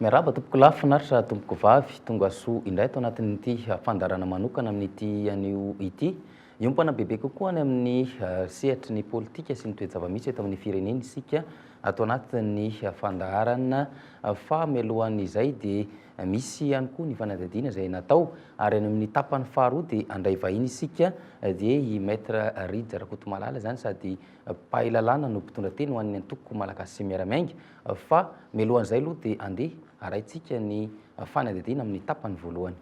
Miaraba tompoko lafinaritra tompoko vavy tonga soa indray tao anatin'ity fandarana manokana amin'ity anio ity iompana bebe kokoa any amin'ny sehatry ny politika sy ny toe-java-misy eto amin'ny firenena isika atao anatin'ny fandaharana fa mialohan'izay dia misy ihany koa ny fanadihadiana izay natao ary any amin'ny tapany faharoa dia andray vahiny isika dia i maître Ridja Rakotomalala zany sady mpahay lalàna no mpitondra teny ho an'ny antoko malagasy sy miaramiainga fa mialohan'izay aloha dia andeha arahintsika ny fanadihadiana amin'ny tapany voalohany.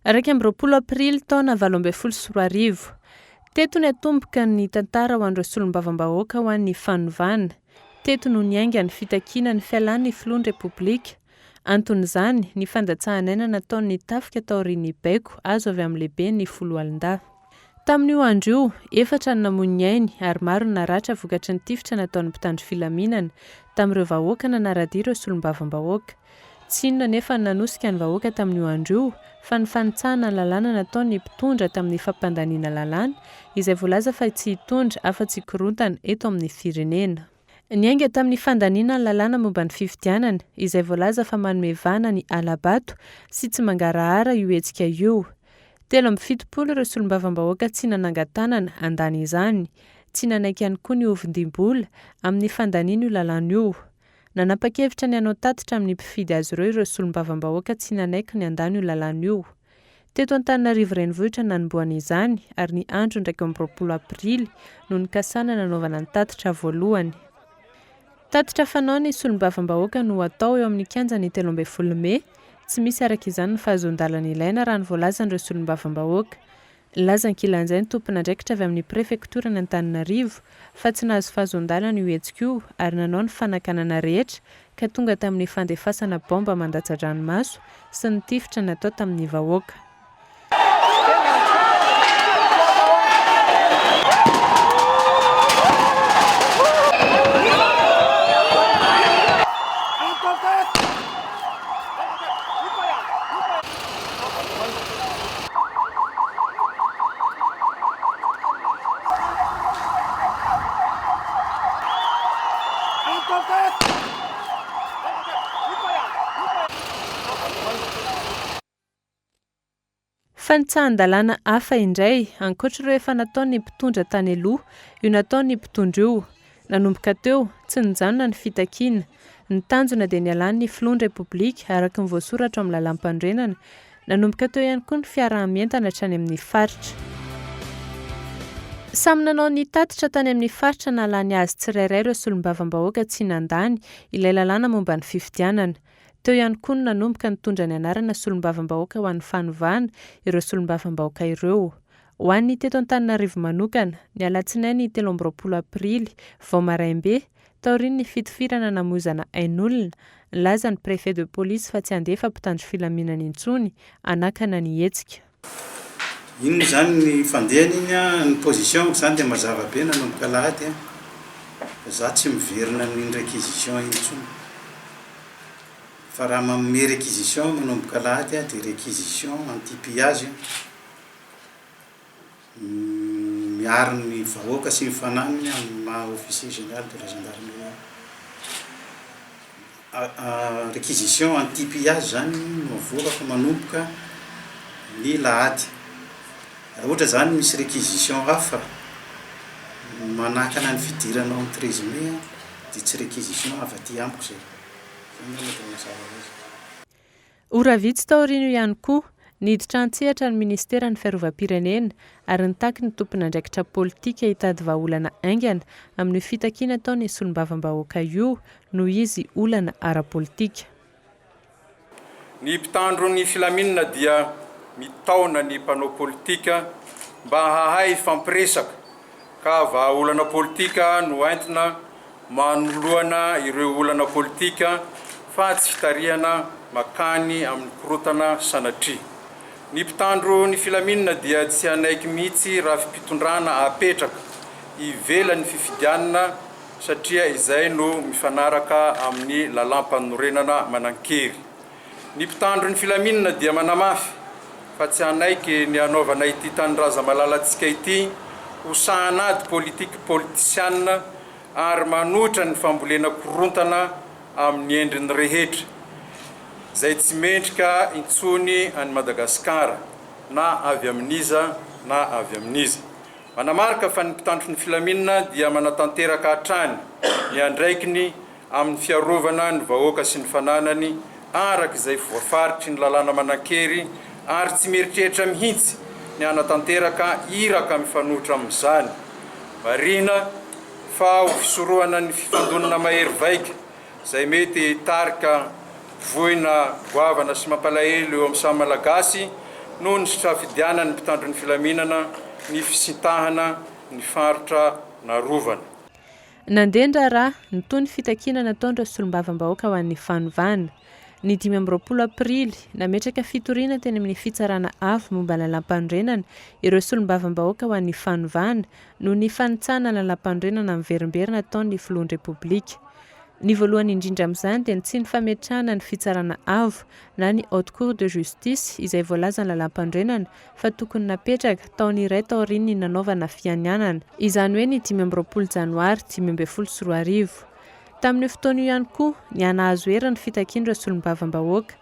Raika amby roapolo aprily taona 2024 teto ny atomboka ny tantara ho an'ireo solombavambahoaka ho an'ny fanovana teto no niainga ny fitakiana ny fialan'ny filohan'ny repoblika anton'izany ny fandatsahanaina nataon'ny tafika taorian'ny baiko azo avy amin'ny lehibe ny folo alin-dahy. Tamin'io andro io efatra ny namoy ainy ary maro ny naratra vokatry ny tifitra nataon'ny mpitandro filaminana tamin'ireo vahoaka nanaradia ireo solombavambahoaka. Tsy inona nefa nanosika ny vahoaka tamin'io andro io fa ny fanitsahana lalàna nataon'ny mpitondra tamin'ny fampandaniana lalàna izay voalaza fa tsy hitondra afa-tsy korontana eto amin'ny firenena. Niainga tamin'ny fandaniana lalàna momba ny fifidianana izay voalaza fa manome vana ny alabato sy tsy mangarahara io hetsika io. 770 ireo solombavambahoaka tsy nanangan-tanana andany izany, tsy nanaiky ihany koa ny ovindimbola amin'ny fandaniana io lalàna io. Nanapa-kevitra ny hanao tatitra amin'ny mpifidy azy ireo solombavambahoaka tsy nanaiky ny andany io lalàna io. Teto Antananarivo renivohitra nanomboana izany ary ny andro 20 aprily no nikasana nanaovana ny tatitra voalohany. Tatitra fanao ny solombavambahoaka no atao eo amin'ny kianjan'ny 13 Mey, tsy misy araka izany ny fahazon-dalana ilaina raha ny voalazan'ireo solombavambahoaka. Lazan-kilan'izay ny tompon'andraikitra avy amin'ny prefektora ny Antananarivo fa tsy nahazo fahazon-dalana io hetsika io ary nanao ny fanakanana rehetra ka tonga tamin'ny fandefasana bomba mandatsa-dranomaso sy ny tifitra natao tamin'ny vahoaka. Fanitsahan-dalàna hafa indray ankoatr'ireo efa nataon'ny mpitondra tany aloha io nataon'ny mpitondra io. Nanomboka teo tsy nijanona ny fitakiana, ny tanjona dia nialan'ny filohan'ny repoblika araka ny voasoratra amin'ny lalam-pandrenana. Nanomboka teo ihany koa ny fiarahamientana hatrany amin'ny faritra. Samy nanao ny tatitra tany amin'ny faritra nalany azy tsirairay ireo solombavambahoaka tsy nandany ilay lalàna momba ny fifidianana. Teo ihany koa nanomboka nitondra ny anarana solombavambahoaka ho an'ny fanovana ireo solombavambahoaka ireo. Ho an'ny teto Antananarivo manokana, ny alatsinainy 13 aprily vao maraimbe taorian'ny fitifirana namozana ain'olona, laza ny préfet de police fa tsy andefa mpitandro filaminana intsony anakana ny hetsika. Ino zany ny fandehana iny ny position zany dia mazava be nanomboka lahady za tsy miverina ny réquisition intsony. Fa raha manome réquisition manomboka lahady dia réquisition anti-pillage miaro ny vahoaka sy ny fananiny amin'ny maha officier général de la gendarmerie. Réquisition anti-pillage zany no avoaka fa manomboka ny lahady. Raha ohatra zany misy réquisition hafa manakana ny fidiranao amin'ny 13 Mey dia tsy réquisition afa-ty amiko zay. Ora vitsy taorian'io ihany koa niditra an-tsehatra ny ministera ny fiarovam-pirenena ary nitaky ny tompon'andraikitra politika hitady vahaolana aingana amin'ny fitakiana ataon'ny solombavambahoaka io noho izy olana ara-politika. Ny mpitandro ny filaminana dia mitaona ny mpanao politika mba hahay fampiresaka ka vahaolana politika no entina manoloana ireo olana politika fa tsy fitariana makany amin'ny korotana sanatria. Ny mpitandro ny filaminana dia tsy anaiky mihitsy raha fipitondrana apetraka ivelan'ny fifidianana satria izay no mifanaraka amin'ny lalampanorenana manankery. Ny mpitandro ny filaminana dia manamafy fa tsy anaiky ny anaovana ity tanindraza malalatsika ity ho sahanady politika politisianina ary manotra ny fambolena korontana amin'ny endriny rehetra izay tsy mendrika intsony any Madagasikara na avy amin'iza na avy amin'iza. Manamarika fa ny mpitandro ny filaminana dia manatanteraka hatrany ny andraikiny amin'ny fiarovana ny vahoaka sy ny fananany araka izay voafaritry ny lalàna manankery ary tsy mieritreritra mihitsy ny anatanteraka iraka mifanohitra amin'izany. Marina fa ho fisorohana ny fifandonana mahery vaika izay mety tarika voina goavana sy mampalahelo eo amin'ny samy malagasy noho ny safidianany mpitandro ny filaminana ny fisintahana ny faritra narovana. Nandendra raha nitony fitakina nataondra solombavam-bahoaka ho an'ny fanovana. Ny 20 aprily nametraka fitoriana teny amin'ny fitsarana avo momba ny lalam-pandrenana ireo solombavam-bahoaka ho an'ny fanovana noho ny fanitsana lalam-pandrenana amin'ny verimberina nataon'ny filohan'ny repoblika. Ny voalohany indrindra amin'izany dia tsy ny fametrahana ny fitsarana avo na ny haute cour de justice izay voalaza ny lalam-pandrenana fa tokony napetraka taony iray taoriany ny nanaovana fianianana, izany hoe ny 20 janoary 2024. Tamin'ny fotoana io ihany koa ny anahazo era ny fitakian'ireo solombavam-bahoaka.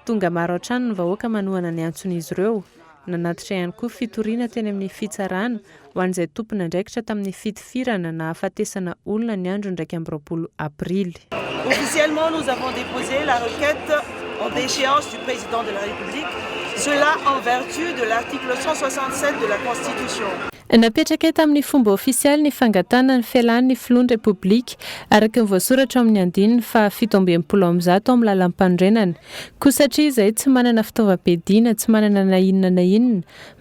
Tonga maro hatrany ny vahoaka manohana ny antson'izy ireo. Nanatitra ihany koa fitoriana teny amin'ny fitsarana ho an'izay tompona andraikitra tamin'ny fitifirana na hafatesana olona ny andro 20 aprily. Officiellement, nous avons déposé la requête en déchéance du président de la République, cela en vertu de l'article 167 de la Constitution. Napetraka tamin'ny fomba ofisialy ny fangatana ny fialan'ny filohan'ny repoblika araka ny voasoratra amin'ny andininy fa 17 amin'ny lalam-pandrenana. Koa satria izay tsy manana fitaovam-piadiana, tsy manana na inona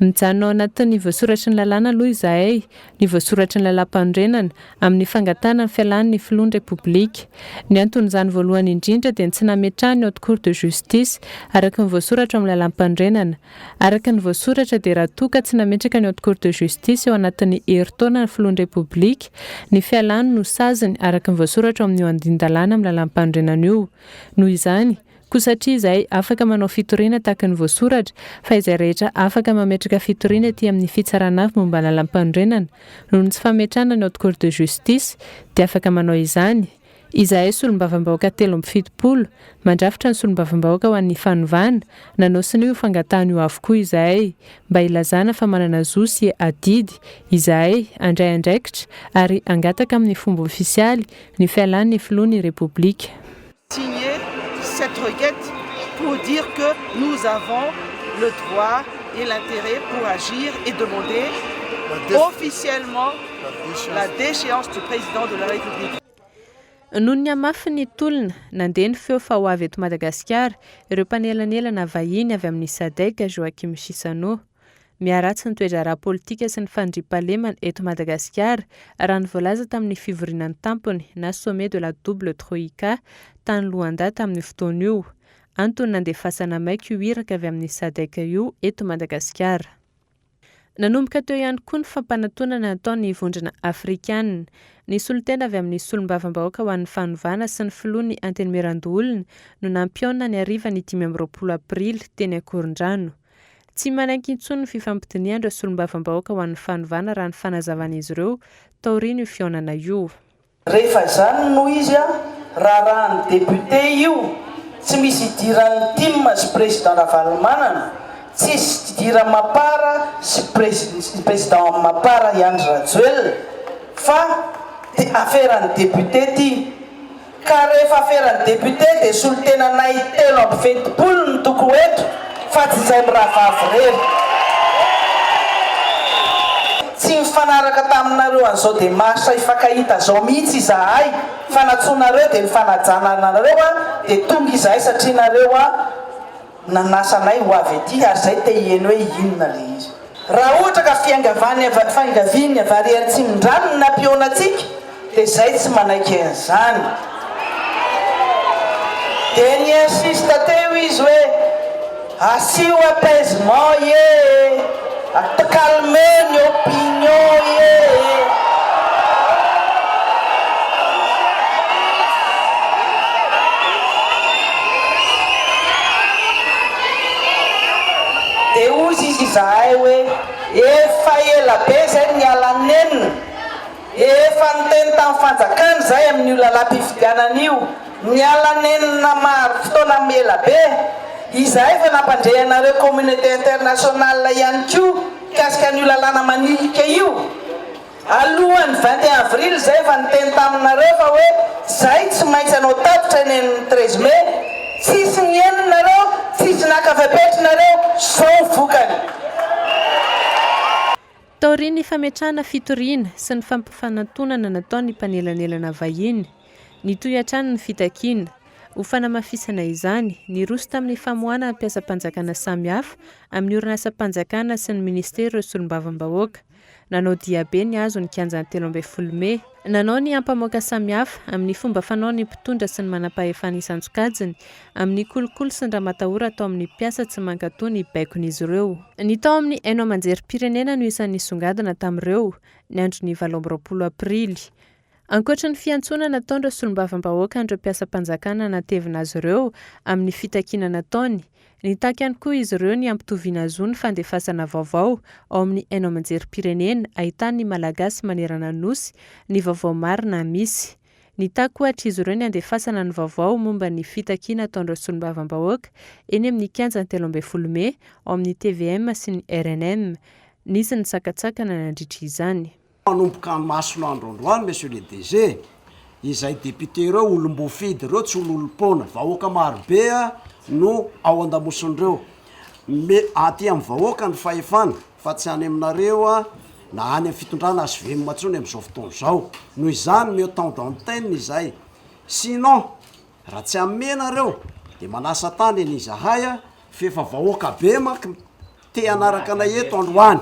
mijanona ao anatin'ny voasoratra ny lalàna aloha izahay, ny voasoratra ny lalam-pandrenana amin'ny fangatana ny fialan'ny filohan'ny repoblika. Ny anton'izany voalohany indrindra dia tsy nametraha ny haute cour de justice araka ny voasoratra amin'ny lalam-pandrenana. Araka ny voasoratra dia raha toa ka tsy nametraka ny haute cour de justice eo anatin'ny herintaona ny filohan'ny repoblika, ny fialany no saziny araka ny voasoratra amin'ny eo andin-dalàna amin'ny lalam-pandrenana io. Noho izany, koa satria izay afaka manao fitoriana tahaka ny voasoratra fa izay rehetra afaka mametraka fitoriana ety amin'ny fitsarana avy momba ny lalam-pandrenana noho ny tsy fametrahana ny haute cour de justice dia afaka manao izany. Izahay solombavam-bahoaka 770 mandrafitra ny solombavam-bahoaka ho an'ny fanovana nanao sy ny fangatahana io avokoa izahay mba ilazana fa manana zo sy adidy izahay andray andraikitra ary angataka amin'ny fomba ofisialy ny fialan'ny filohan'ny repoblika. Signer cette requête pour dire que nous avons le droit et l'intérêt pour agir et demander officiellement la déchéance du président de la République. Noho ny amafy ny tolona nandeha ny feo fa ho avy eto Madagasikara ireo mpanelanelana vahiny avy amin'ny SADC Joachim Chissano. Miaratsy ny toetra ara-politika sy ny fandriampahalemana eto Madagasikara raha ny voalaza tamin'ny fivorian'ny tampony na sommet de la double troïka tany Luanda tamin'ny fotoana io. Antony nandefasana maika io iraka avy amin'ny SADC io eto Madagasikara. Nanomboka teo ihany koa ny fampanantonana nataon'ny vondrona afrikanina. Ny solitena avy amin'ny solombavam-bahoaka ho an'ny fanovana sy ny filohan'ny antenimiran-dolona no nampiona ny hariva ny 20 aprily teny Akorondrano. Tsy manaiky intsony ny fifampitiniana ireo solombavam-bahoaka ho an'ny fanovana raha ny fanazavan'izy ireo taoriany io fionana io. Rehefa izany no izy raha ny député io tsy misy idiran'ny timma sy président Ravalomanana, tsisy idira mapara sy président mapara Andry Rajoelina fa dia aferan'ny député ty. Ka rehefa aferan'ny député dia solitenanay 370 ny toko eto fa tsy izay miravavy rery. Tsy mifanaraka taminareo an'izao dia masa ifankahita zao mihitsy izahay fa natsonareo dia ny fanajananareo dia tonga izahay satria nareo nanasanay ho avy ety ary izay te hiheno hoe inona le izy. raha ohatra ka fangaviany avariany tsy mindranony na mpiona-tsika dia izay tsy manaiky an'izany. dia niinsiste teo izy hoe asio apaisement ye, calmer ny opinion ye. dia ozy izy izahay hoe efa ela be zay nialanenina, efa niteny tamin'ny fanjakana zay amin'ny io lalam-pifidianan'io, nialanenina maro fotoana mela be. Izahay efa nampandrehanareo communauté internationale ihany koa kasika an'io lalàna manilika io. Alohan'ny 21 avril zay efa niteny taminareo fa hoe zay tsy maintsy anao tapitra eny amin'ny 13 mai, tsisy nienonareo, tsisy nakafapetrinareo, zao vokany. Taoriany fametrahana fitoriana sy ny fampifanantonana nataony mpanelanelana vahiny, nitoy-hatrany ny fitakiana. Ho fanamafisana izany, niroso tamin'ny famohana mpiasa-panjakana samihafa amin'ny orinasa-panjakana sy ny ministera solombavam-bahoaka. Nanao diabe ny azo ny kianjan'ny 13 Mai. Nanao ny ampamoaka samihafa amin'ny fomba fanao ny mpitondra sy ny manam-pahefana isan-tsokajiny amin'ny kolokolo sy ny raha matahora atao amin'ny mpiasa tsy mankatao ny baikon'izy ireo. Ny tao amin'ny haino amanjerim-pirenena no isan'ny songadina tamin'ireo ny andro ny 20 aprily. Ankoatra ny fiantsona nataon'ireo solombavam-bahoaka andreo mpiasa-panjakana natevina azy ireo amin'ny fitakiana nataony, nitaky ihany koa izy ireo ny ampitoviana zo ny fandefasana vaovao ao amin'ny haino amanjerim-pirenena ahitany ny malagasy manerana nosy, ny vaovao marina misy. Nitaky koa izy ireo ny andefasana ny vaovao momba ny fitakiana ataon'ireo solombavam-bahoaka eny amin'ny kianjan'ny 13 Mai ao amin'ny TVM sy ny RNM. Nisy ny sakatsakana nandritra izany. Manomboka masona androandroany monsieur le DG, izay député ireo olom-bofidy ireo tsy olom-pona, vahoaka marobe no ao andamoson'ireo. Aty amin'ny vahoaka ny fahefana fa tsy any aminareo na any amin'ny fitondrana azy vemomatsony amin'izao fotoana izao. Noho izany meo temps d'antenne izay. Sinon, raha tsy amenareo dia manasa tany ny izahay fefa vahoaka be maky te anaraka anay eto androany.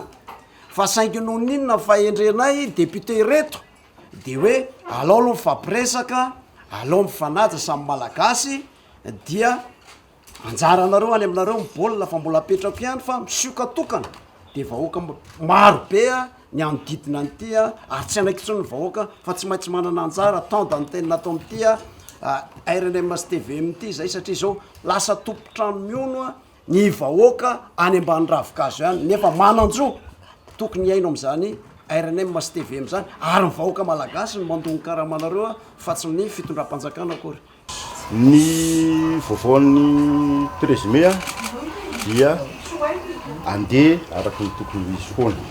Fa saingy noho ninona fa endrenay député reto dia hoe alao aloha mifampiresaka, alao mifanaja samy malagasy, dia anjaranareo any aminareo mibaolina fa mbola apetrako ihany fa misioka tokana. Dia vahoaka maro be ny anodidina an'ity ary tsy anaiky intsony ny vahoaka fa tsy maintsy manana anjara temps d'antenne natao amin'ity RNM sy TVM ity zay satria zao lasa tompotrano miono ny vahoaka any ambany ravikazo ihany nefa mananjo tokony haino amin'izany RNM sy TVM zany ary vahoaka malagasy ny mandongo karamanareo fa tsy ny fitondram-panjakana akory. Ny vaovaon'ny 13 Mai dia andeha araky ny tokony misy foana.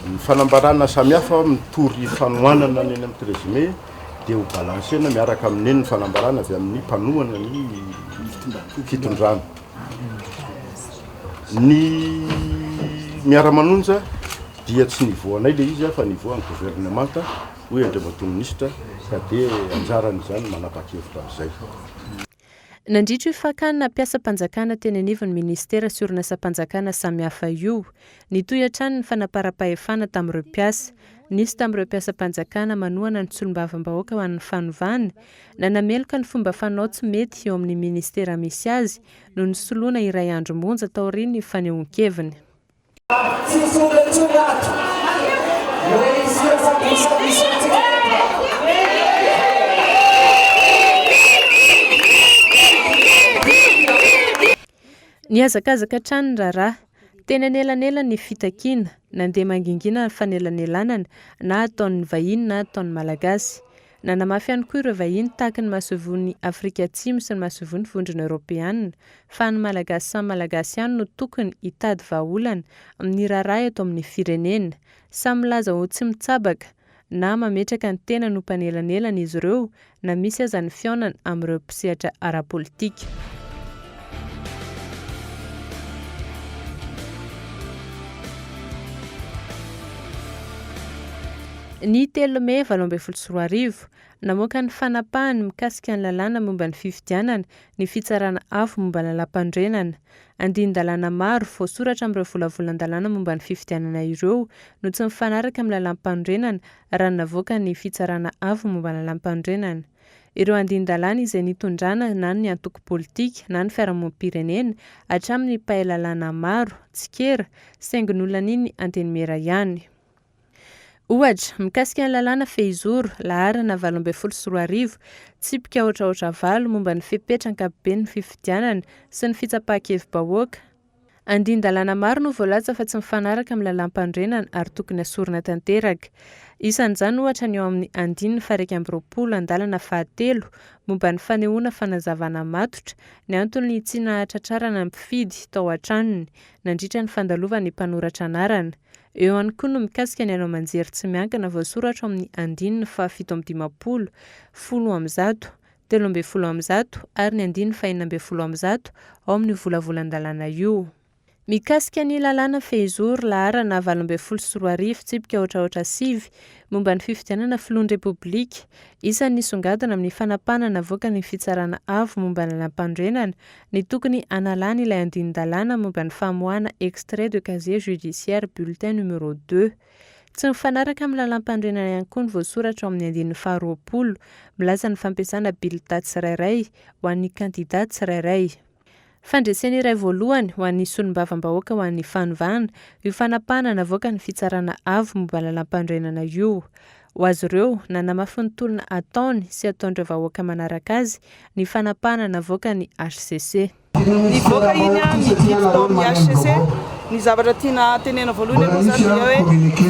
Ny fanambarana samihafa mitory fanohanana ny amin'ny 13 Mai dia ho balansena miaraka amin'ny ny fanambarana avy amin'ny mpanohana ny fitondrana. Ny miara-manonja dia tsy nivoanay le izy fa nivoan'ny gouvernemanta hoe andriamatoa minisitra ka dia anjaran'izany manapa-kevitra amin'izay. Nandritra io fakana mpiasa-panjakana teny anivon'ny ministera sy orinasa-panjakana samihafa io, nitoy hatrany ny fanapara-pahefana tamin'ireo mpiasa. Nisy tamin'ireo mpiasa-panjakana manohana ny solombavam-bahoaka ho an'ny fanovana, nanameloka ny fomba fanao tsy mety eo amin'ny ministera misy azy no nisoloana iray andro monja taoriany ny fanehoan-keviny. Niazakazaka trano ny raharaha, tena anelanela ny fitakiana, nandeha mangingina ny fanelanelanana na ataon'ny vahiny na ataon'ny malagasy. Nanamafy ihany koa ireo vahiny tahaka ny masovony Afrika Atsimo sy ny masovony vondrona Europeanina fa ny malagasy samy malagasy ihany no tokony hitady vahaolana amin'ny raharaha eto amin'ny firenena. Samy laza ho tsy mitsabaka na mametraka ny tena no mpanelanelana izy ireo na misy aza ny fiaonana amin'ireo mpisehatra ara-politika. Ny 3 Mey 2024 namoaka ny fanapahany mikasika ny lalàna momba ny fifidianana, ny fitsarana afo momba ny lalam-pandrenana. Andin-dalàna maro voasoratra amin'ireo volavolan-dalàna momba ny fifidianana ireo no tsy mifanaraka amin'ny lalam-pandrenana raha navoaka ny fitsarana afo momba ny lalam-pandrenana. Ireo andin-dalàna izay nitondrana na ny antoko politika na ny fiarahamonim-pirenena hatramin'ny mpahay lalàna maro, tsikera, saingy n'olona iny antenimera ihany. Ohatra, mikasika ny lalàna Fehizoro, laharana 2024, tsipika ohatraohatra valo momba ny fepetrankapobeny ny fifidianana sy ny fitsapahan-kevim-bahoaka. Andin-dalàna maro no voalaza fa tsy mifanaraka amin'ny lalam-pandrenana ary tokony asorina tanteraka. Isan'izany ohatra ny eo amin'ny andininy 120 andalana fahatelo momba ny fanehoana fanazavana matotra ny antony tsy nahatratrarana ny mpifidy tao an-tranony nandritra ny fandalovan'ny mpanoratra anarana. Eo ihany koa no mikasika ny anao manjery tsy miankina voasoratra amin'ny andininy 750, 10 13 ary ny andininy 490 ao amin'ny volavolan-dalàna io. Mikasika ny lalàna Fehizoro, laharana 2024, tsipika ohatraohatra 7 momba ny fifidianana filohan'ny repoblika, isan'ny nisongadina amin'ny fanapahana navoaka ny fitsarana afo momba ny lalam-pandrenana ny tokony analana ilay andin-dalàna momba ny famoahana extrait de casier judiciaire bulletin numéro 2. Tsy mifanaraka amin'ny lalam-pandrenana ihany koa ny voasoratra ao amin'ny andininy 20, milaza ny fampiasana bilita tsirairay ho an'ny kandida tsirairay. Fandreseny iray voalohany ho an'ny solombavam-bahoaka ho an'ny fanovana io fanapahana navoaka ny fitsarana avo momba lalam-pandrenana io. Ho azy ireo nanamafy ny tolona ataony sy ataon'ireo vahoaka manaraka azy ny fanapahana navoaka ny HCC. Nivoaka iny midito tao amin'ny HCC, ny zavatra tiana tenena voalohany aloha zany dia hoe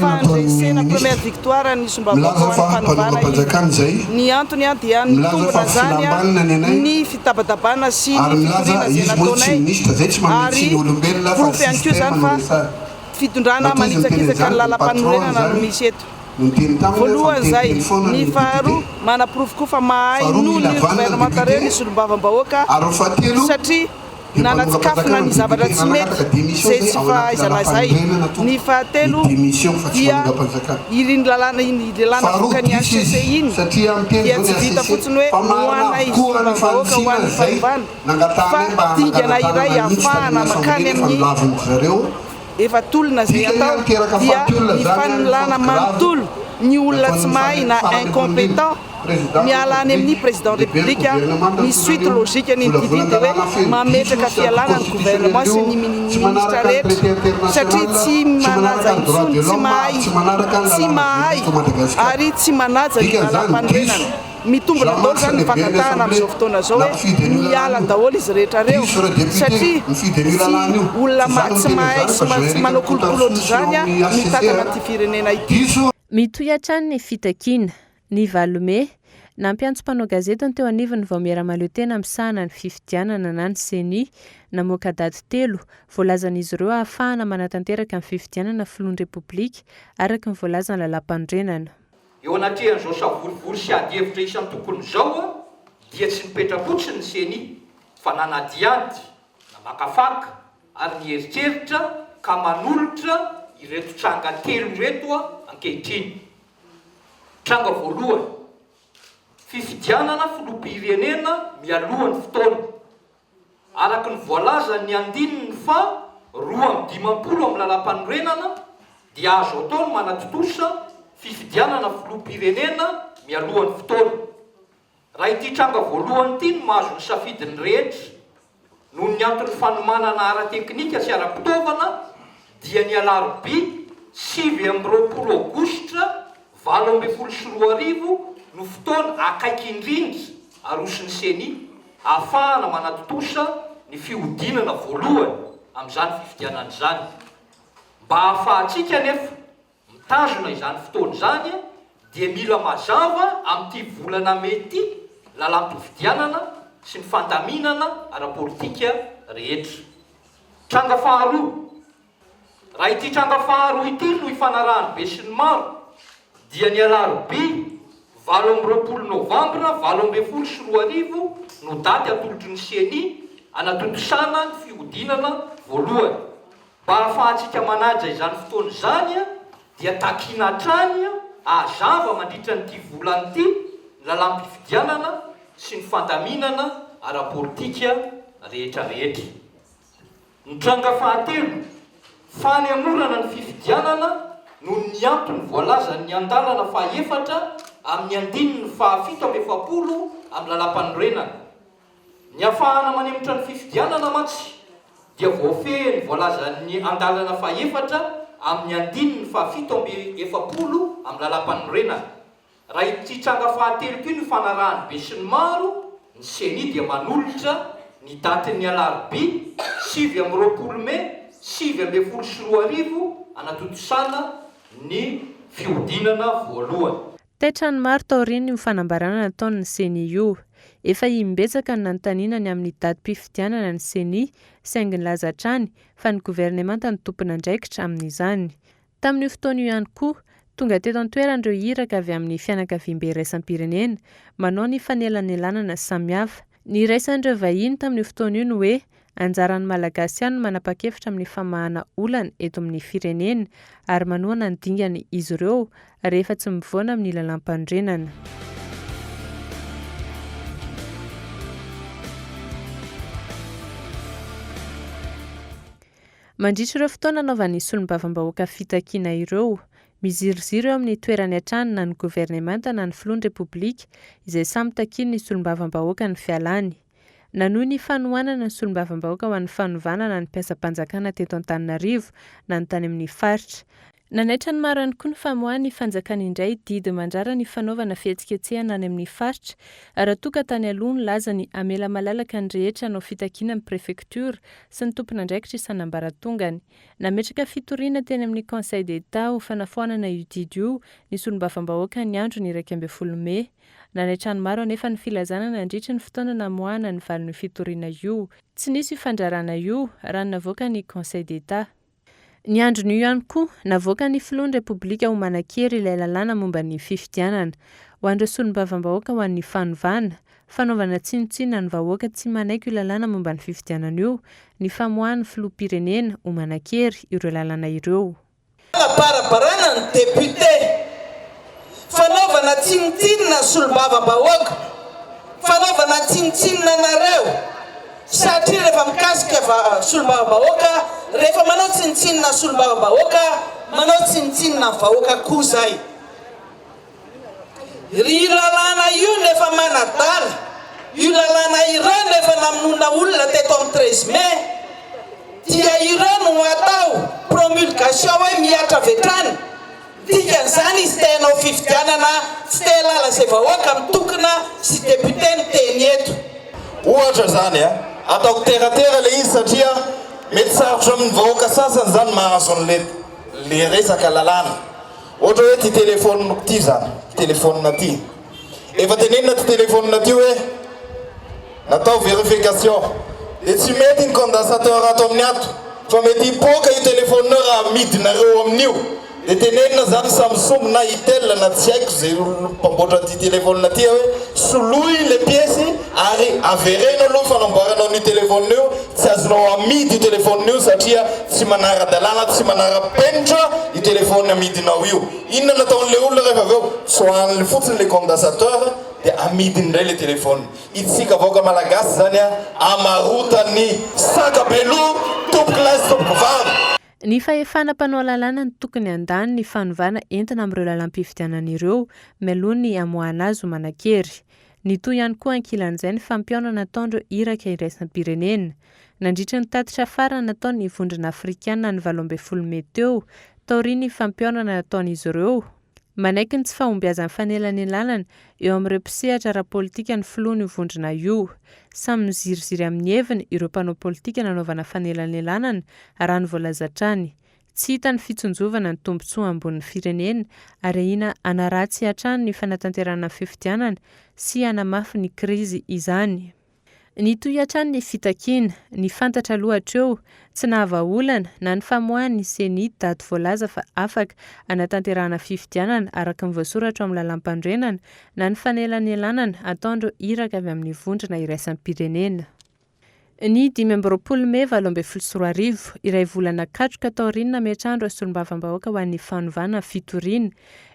fandresena première victoire ny sombavahoaka ho an'ny fanovana iny. Ny antony dia nitombona zany ny fitabatabana sy ny fitoriana izay nataonay ary profy ihany koa zany fa fitondrana manitsakitsaka ny lalam-panorenana no misy eto. Voalohany zay, ny faharoa manaprofo koa fa mahay noho ny gouvernementareo ny solombavam-bahoaka satria nanatsikafona ny zavatra tsy mety zay tsy fahaizana zay. Ny fahatelo dia iriny lalàna vokany HCC iny dia tsy vita fotsiny hoe hoana izy solombavam-bahoaka ho an'ny fanovana fa dingana iray ahafahana makany amin'ny efa tolona zay atao dia ny fanolana manontolo ny olona tsy mahay na incompétent miala any amin'ny président de république ny suite logique ny didiny dia hoe mametraka fialana ny gouvernement sy ny ministra rehetra satria tsy manaja intsony tsy mahay ary tsy manaja ny lalam-panorenana. Mitombona daholo zany ny fankatahana amin'izao fotoana zao hoe miala daholo izy rehetra reo satria tsy olona tsy mahay sy manao kolokolo ohatry zany mitatana an'ity firenena ity. Mitohy hatrany ny fitakiana. Ny 4 Mey nampiantso mpanao gazety ny teo anivony vao miara-mahaleo tena misahana ny fifidianana na ny CENI namoaka daty 3 voalazan'izy ireo ahafahana manatanteraka ny fifidianana filohan'ny repoblika araka ny voalazany lalam-pandrenana. Eo anatrehan'izao savorivory sy ady hevitra isan'ny tokony izao dia tsy mipetrapotsy ny CENI fa nanadiady na makafaka ary nieritreritra ka manolotra ireto tranga telo ireto ankehitriny. Tranga voalohany, fifidianana filoham-pirenena mialohan'ny fotoana araka ny voalaza ny andininy fa 2-20 amin'ny lalam-panorenana dia azo atao ny manatotosa fifidianana filoham-pirenena mialohan'ny fotoana. Raha ity tranga voalohany ity no mahazo ny safidiny rehetra noho ny antony fanomanana ara-teknika sy ara-pitaovana dia ny alarobia 7 aogositra 2024 no fotoana akaiky indrindra arosiny CENI ahafahana manatotosa ny fihodinana voalohany amin'izany fifidianana izany. Mba ahafahantsika nefa mitazona izany fotoana izany dia mila mazava amin'ity volana mety lalam-pifidianana sy ny fandaminana ara-politika rehetra. Tranga faharoa. Raha ity tranga faharoa ity no ifanarahany be sy ny maro dia ny alarobia 20 novambra 2024 no daty atolotry ny CENI anatotosana ny fihodinana voalohany. Mba ahafahantsika manaja izany fotoana izany dia takiana hatrany azava mandritra nyity volany ity lalam-pifidianana sy ny fandaminana ara-politika rehetrarehetra. Nitranga fahatelo, fanemorana ny fifidianana no ny antony voalaza ny andalana fahaefatra amin'ny andininy fahafito amby efapolo amin'ny lalam-panorenana. Ny ahafahana manemotra ny fifidianana mantsy dia voafehiny voalaza ny andalana fahaefatra amin'ny andininy fahafito amby efapolo amin'ny lalam-panorenana. Raha ity tranga fahatelo ity ny fanarahany be sy ny maro, ny CENI dia manolotra ny datin'ny alarobia 7 Mey 2024 anatotosana ny fihodinana voalohany. Tetrany maro taoriny ny fanambarana nataon'ny CENI io. Efa imbetsaka ny nanontaniana amin'ny datim-pifidianana ny CENI saingy nilaza hatrany fa ny governemanta ny tompona andraikitra amin'izany. Tamin'io fotoana io ihany koa, tonga teto an-toerana ireo iraka avy amin'ny fianakaviam-be iraisam-pirenena manao ny fanelanelana samihafa. Ny raisan'ireo vahiny tamin'io fotoana io no hoe anjaran'ny malagasy ihany no manapa-kevitra amin'ny famahana olana eto amin'ny firenena ary manohana ny dingany izy ireo rehefa tsy mivoana amin'ny lalam-pandrenana. Mandritra ireo fotoana anaovan'ny solombavam-bahoaka fitakiana ireo, miziriziro eo amin'ny toerany hatrany na ny governemanta na ny filohan'ny repoblika izay samy takiany ny solombavam-bahoaka ny fialany. Nanohy ny fanohanana ny solombavam-bahoaka ho an'ny fanovanana ny mpiasam-panjakana teto Antananarivo na ny tany amin'ny faritra. Nanaitra ny maro ihany koa ny famoahany fanjakana indray didy mandrara ny fanaovana fihetsiketsehana any amin'ny faritra, raha toa ka tany aloha ny laza ny amela malalaka ny rehetra hanao fitakiana amin'ny prefektura sy ny tompona andraikitra isan'ambaratongany. Nametraka fitoriana teny amin'ny Conseil d'État ho fanafoanana io didy io ny solombavam-bahoaka ny andro ny 12 Mey. Nanaitra ny maro anefa ny filazana nandritra ny fotoana namoahana ny valiny fitoriana io. Tsy nisy fandrarana io raha navoaka ny Conseil d'État. Ny andron'io ihany koa navoaka ny filohan'ny repoblika ho manan-kery ilay lalàna momba ny fifidianana. Ho an'ireo solombavam-bahoaka ho an'ny fanovana, fanaovana tsinotsinona ny vahoaka tsy manaiky io lalàna momba ny fifidianana io, ny famoahany filoham-pirenena ho manan-kery ireo lalàna ireo. Barabarana ny député, fanaovana tsinotsinona solombavam-bahoaka, fanaovana tsinotsinona nareo. Satria rehefa mikasika solombavam-bahoaka, rehefa manao tsinotsinona solombavam-bahoaka, manao tsinotsinona vahoaka koa zay. Ry lalàna io nefa manadala, io lalàna iray nefa namonona olona teto amin'ny 13 Mey, dia iray no atao promulgation hoe miatra vetrany. Dikan'izany izy te hanao fifidianana, tsy te lala izay vahoaka mitokona sy député ny teny eto. Ohatra zany ataoko teratera le izy satria mety sarotra amin'ny vahoaka sasany zany mahazo le resaka lalàna. Ohatra hoe ty telefonina ty zany, telefonina ty. Efa tenenina ty telefonina ty hoe natao vérification. De tsy mety ny condensateur ato amin'ny ato, fa mety hipoka io telefoninao raha midinareo amin'io. De tenenina zany Samsung na Itel na tsy haiko zay mpamboatra ty telefonina ty hoe soloy le piesy ary averena aloha fanamboaranao ny telefonina io, tsy azonao amidy io telefonina io satria tsy manara-dalàna, tsy manara-penitra io telefonina amidinao io. Inona nataon'le olona rehefa aveo soahan'le fotsiny le condensateur de amidy indray le telefonina. Itsika vahoaka malagasy zany amarotany sakabelo tompoky lazy tompoky vavy. Ny fahefana mpanao lalàna ny tokony andany ny fanovana entina amin'ireo lalam-pifidianana ireo melohany amoahana azy ho manan-kery. Ny toy ihany koa ankilan'izay ny fampiaonana nataon'ireo iraka iraisam-pirenena. Nandritra ny tatitra farany nataon'ny vondrona afrikana ny 12 Mey teo, taoriany ny fampiaonana nataon'izy ireo. Manaiky ny tsy fahombiazan'ny fanelanelana eo amin'ireo mpisehatra ara-politika ny filohan'ny vondrona io. Samy miziriziry amin'ny heviny ireo mpanao politika nanaovana fanelanelana raha ny voalaza hatrany. Tsy hita ny fitsonjovana ny tombontsoa ambonin'ny firenena ary ahina hanaratsy hatrany ny fanatanterana fifidianana sy hanamafy ny krizy izany. Ny toy hatrany ny fitakiana, ny fantatra lohatra eo, tsy nahavaolana na ny famoahany CENI daty voalaza fa afaka hanatanterahana fifidianana araka ny voasoratra amin'ny lalam-pandrenana na ny fanelanelana ataon'ireo iraka avy amin'ny vondrona iraisam-pirenena. Ny 5 Mey 2024 iray volana katroka taoriana miatrandro solombavam-bahoaka ho an'ny fanovana fitoriana.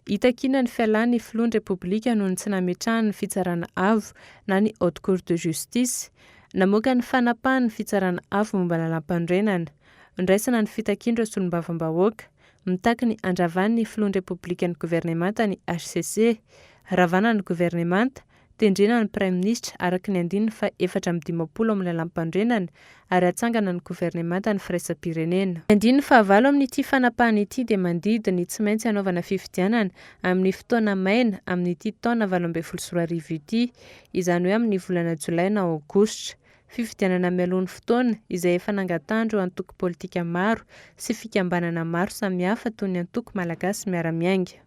Itakina ny fialan'ny filohan'ny repoblika noho ny tsy nametrahany ny fitsarana avo na ny haute cour de justice. Namoaka ny fanapahany fitsarana avo momba lalam-pandrenana. Ndraisana ny fitakindra solombavam-bahoaka. Mitaky ny andravan'ny filohan'ny repoblika ny gouvernemanta ny HCC, ravana ny gouvernemanta, tendrena ny Prime Ministre araky ny 450 amin'ny lalam-pandrenana ary atsangana ny gouvernemanta ny firaisam-pirenena. 15 amin'ity fanapahana ity dia mandidy ny tsy maintsy hanaovana fifidianana amin'ny fotoana maina amin'ity taona 2024 ity, izany hoe amin'ny volana Jolay na Aogositra. Fifidianana mialohan'ny fotoana izay efa nangatandro antoko politika maro sy fikambanana maro samihafa toy ny antoko malagasy miara-miainga.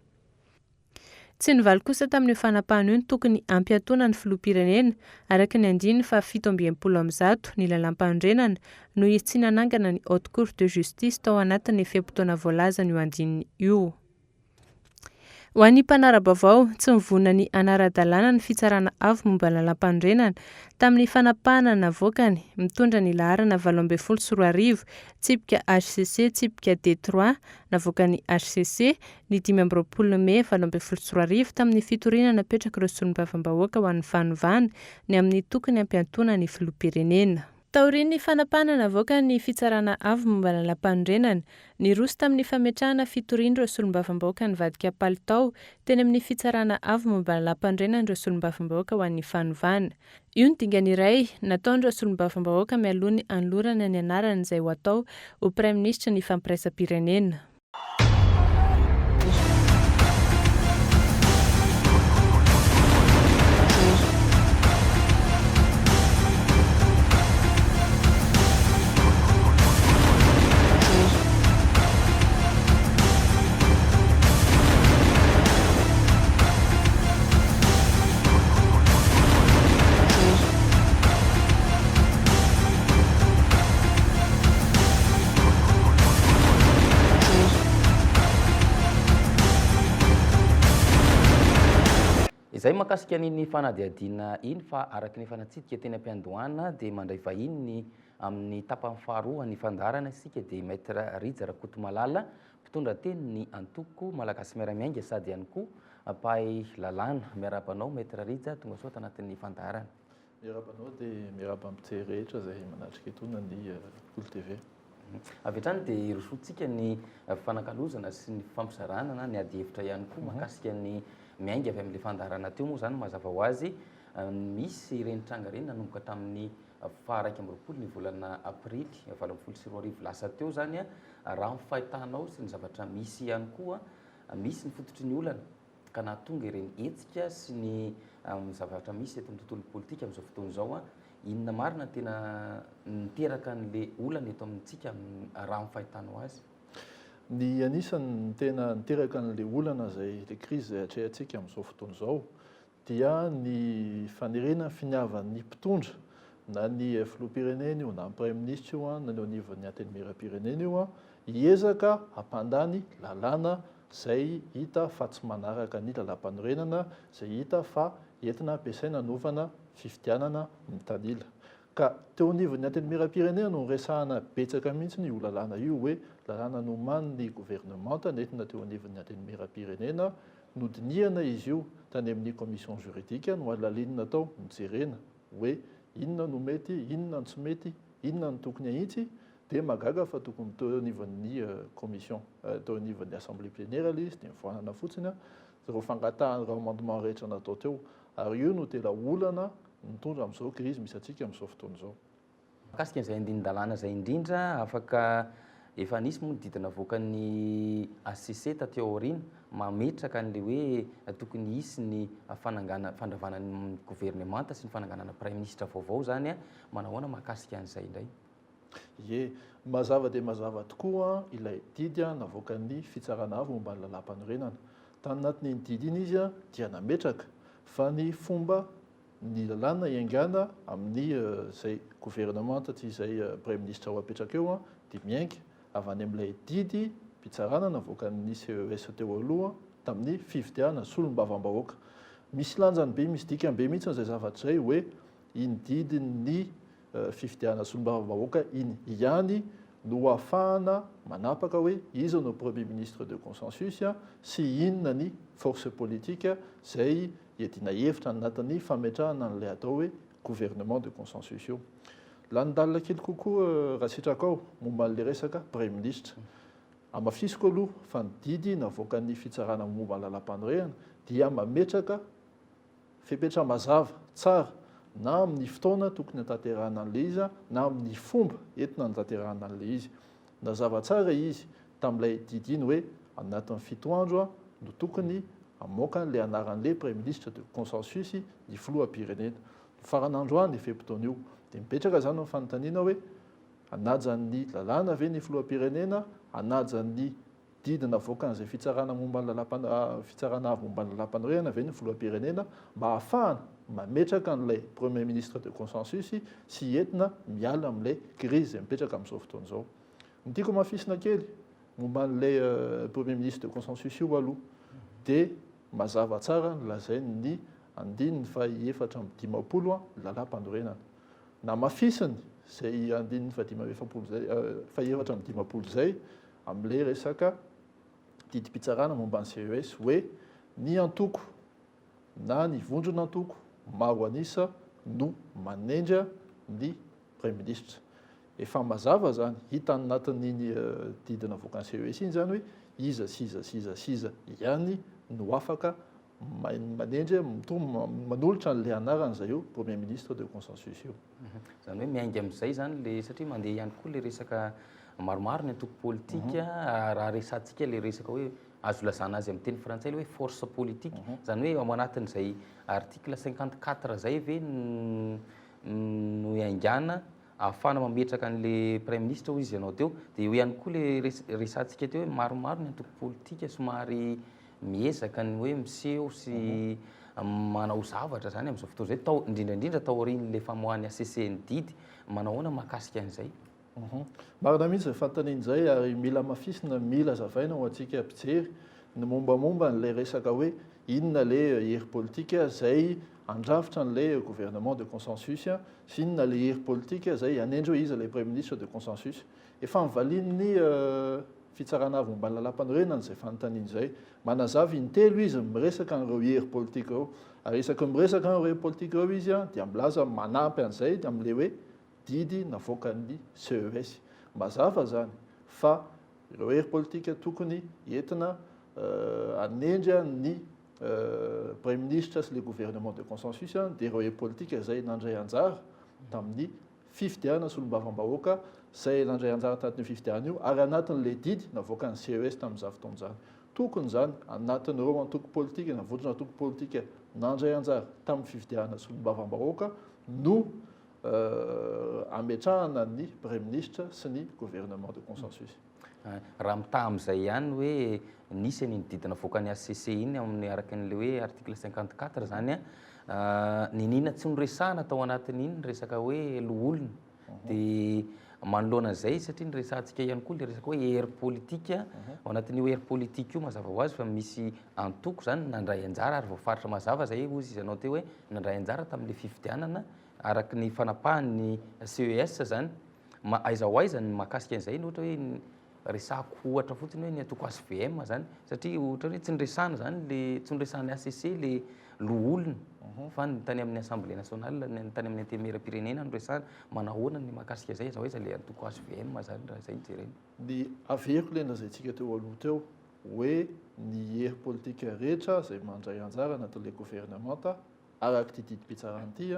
Tsy nivaly kosa tamin'ny fanapahana io ny tokony ampiatoana ny filoham-pirenena araky ny 720 ny lalam-pandrenana no tsy nanangana ny haute cour de justice tao anatin'ny fehim-potoana voalazany io andininy io. Ho an'ny mpanara-baovao, tsy mivona ny anara-dalàna ny fitsarana avo momba lalam-pandrenana tamin'ny fanapahana navoakany mitondra ny laharana 2024 tsipika HCC tsipika D3 navoakany HCC ny 5 Mey 2024 tamin'ny fitoriana napetraka ireo solombavam-bahoaka ho an'ny fanovana ny amin'ny tokony ampiantona ny filoham-pirenena. Taorian'ny fanapahana navoaka ny fitsarana avo momba lalam-pandrenana, ny roso tamin'ny fametrahana fitoriana ireo solombavam-bahoaka nivadika palitao teny amin'ny fitsarana avo momba lalam-pandrenana ireo solombavam-bahoaka ho an'ny fanovana. Io ny dingana iray nataon'ireo solombavam-bahoaka mialohan'ny hanolorana ny anarana izay ho atao ho Prime Ministre ny fampiraisam-pirenena. Izay makasika ny fanadiadiana iny fa araky ny fanatsidika teny am-piandohana dia mandray vahiny amin'ny tapany faharoa ny fandarana isika dia maître Rija Rakotomalala mpitondra teny ny antoko malagasy miara-miainga sady ihany koa mpahay lalàna. Miarabanao maître Rija, tonga soa tanatin'ny fandarana. Miarabanao dia miaraba amin'ny rehetra izay manatrika etona ny Olo TV. Avy hatrany dia rosotsika ny fanakalozana sy ny fampizarana na ny ady hevitra ihany koa makasika ny miainga avy amin'ilay fandarana teo moa zany mazava ho azy misy ireny tranga ireny nanomboka tamin'ny 21 ny volana aprily 2024 lasa teo zany raha ny fahitanao sy ny zavatra misy ihany koa misy ny fototry ny olana ka nahatonga ireny hetsika sy ny zavatra misy eto amin'ny tontolo politika amin'izao fotoana izao inona marina tena niteraka an'ilay olana eto amintsika raha ny fahitanao azy? Ny anisan'ny tena niteraka an'ilay olana izay le crise izay atrehantsika amin'izao fotoana izao dia ny fanerena finiavan'ny mpitondra na ny filoham-pirenena io na ny Prime Ministre io na ny anivon'ny antenimieram-pirenena io hiezaka hampandany lalàna izay hita fa tsy manaraka ny lalam-panorenana izay hita fa entina ampiasaina hanaovana fifidianana mitanila. Ka teo anivon'ny antenimieram-pirenena no resahana betsaka mihitsy io lalàna io hoe lalàna noman'ny gouvernemanta nentina teo anivon'ny antenimieram-pirenena nodinihana izy io tany amin'ny commission juridique no alalinina tao mijerena hoe inona no mety, inona no tsy mety, inona no tokony ahitsy dia magaga fa tokony teo anivon'ny commission teo anivon'ny assemblée plénière ilay izy dia mivoanana fotsiny ireo fangatahana ireo amendement rehetra natao teo ary io no tena olana mitondra amin'izao crise misy atsika amin'izao fotoana izao. Makasika izay andinin-dalàna izay indrindra afaka efa nisy moa didina avoakan'ny HCC tateo aoriana mametraka an'ilay hoe tokony hisy ny fandravanan'ny gouvernemanta sy ny fananganana Prime Ministre vaovao zany manahoana makasika an'izay indray? Ie, mazava dia mazava tokoa ilay didy navoakan'ny fitsarana avo momba ny lalam-panorenana. Tany anatin'iny didy iny izy dia nametraka fa ny fomba ny lalàna iangana amin'ny izay gouvernemanta tsy izay Prime Ministre ho apetraka eo dia miainga avy any amin'ilay didy mpitsarana navoakan'ny CES teo aloha tamin'ny fifidiana solombavam-bahoaka. Misy lanjany be, misy dikany be mihitsy izay zavatra izay hoe indidin'ny fifidiana solombavam-bahoaka iny ihany no ahafahana manapaka hoe iza no premier ministre de consensus sy inona ny force politique zay edina hevitra anatin'ny fametrahana n'lay atao hoe gouvernement de consensus io. Lanindalina kely kokoa raha sitraka ao momba n'le resaka premier ministre. Amafisiko aloha fa ny didy navoaka ny fitsarana momba lalam-panorehana dia mametraka fepetra mazava tsara na amin'ny fotoana tokony hatanterahana an'le izy na amin'ny fomba entina nitaterahana an'le izy. Nazava tsara izy tamin'ilay didy iny hoe anatin'ny 7 andro no tokony amoaka n'le anaran'le premier ministre de consensus ny filoham-pirenena. Faran'andro any efem-potoana io dia mipetraka zany amin'ny fanontaniana hoe anajan'ny lalàna ve ny filoham-pirenena, anajan'ny didina avoaka an'izay fitsarana momba fitsarana avy momba ny lalam-panorehana ve ny filoham-pirenena mba ahafahana mametraka n'ilay premier ministre de consensus sy entina miala amin'ilay crise zay mipetraka amin'izao fotoana izao. Ny tiako mafisina kely momba n'ilay premier ministre de consensus io aloha dia mazava tsara nolazainy ny 5/4 lalam-panorenana. Na mafisiny zay 5/4 zay amin'ilay resaka didim-pitsarana momba ny CES hoe ny antoko na ny vondrona antoko maro anisa no manendra ny premier ministre. Efa mazava zany hita anatin'iny didina voaka ny CES iny zany hoe iza siza ihany no afaka manendra manolotra n'le anaran'izay io premier ministre de consensus io. Zany hoe miainga amin'izay zany le satria mandeha ihany koa le resaka maromaro ny antoko politika raha resantsika le resaka hoe azo lazana azy amin'ny teny frantsay le hoe force politique. Zany hoe ao anatin'izay article 54 zay ve no iaingana ahafana mametraka an'le premier ministre ho izy ianao teo dia eo ihany koa le resantsika teo hoe maromaro ny antoko politika somary miezaka ny hoe miseho sy manao zavatra zany amin'izao fotoana zay tao indrindrandrindra tao aorian'le famoahany ACC ny didy manao ahoana mahakasika an'izay. Marina mihitsy fanontaniana izay ary mila mafisina mila zavaina ho antsika mpijery ny mombamomba n'lay resaka hoe inona le hery politika zay andrafitra n'lay gouvernement de consensus sy inona le hery politika zay anendro hoe iza le premier ministre de consensus. Efa mivalin'ny fitsarana avy momba ny lalam-panorenana zay fanontaniana izay manazava intelo izy miresaka n'ireo hery politika ao ary isaky miresaka n'ireo hery politika ao izy dia milaza manampy an'izay amin'le hoe didy navoaka ny CES. Mazava zany fa ireo hery politika tokony entina anendra ny premier ministre sy le gouvernement de consensus dia ireo hery politika zay nandray anjara tamin'ny fifidiana solombavam-bahoaka zay nandray anjara tamin'ny fifidiana io ary anatin'le didy navoaka ny CES tamin'izany fotoana izany. Tokony zany anatin'ireo antoko politika na vondrona antoko politika nandray anjara tamin'ny fifidiana solombavam-bahoaka no ametrahana ny premier ministre sy ny gouvernement de consensus. Raha mitaha amin'izay ihany hoe nisy ny didina voaka ny ACC iny amin'ny araka n'le hoe article 54 zany ninina tsy noresahana tao anatin'iny resaka hoe loholona dia manoloana an'izay satria nyresantsika ihany koa le resaka hoe hery politika ao anatin'io hery politika io mazava ho azy fa misy antoko zany nandray anjara ary voafaritra mazava zay ozy izy anao teo hoe nandray anjara tamin'le fifidianana araky ny fanapahan'ny CES zany aiza ho aiza ny mahakasika an'izay ohatra hoe resahako ohatra fotsiny hoe ny atoko ASVM zany satria ohatra hoe tsy niresahana zany le tsy niresahany ACC le loholona fa ny tany amin'ny assemblée nationale ny tany amin'ny antemeram-pirenena noresahana manahoana ny mahakasika zay aiza ho aiza le atoko ASVM zany raha zay jereny. Ny averiko le nazaytsika teo aloha teo hoe ny hery politika rehetra zay mandray anjara anatin'le gouvernement araky ty didim-pitsarana ty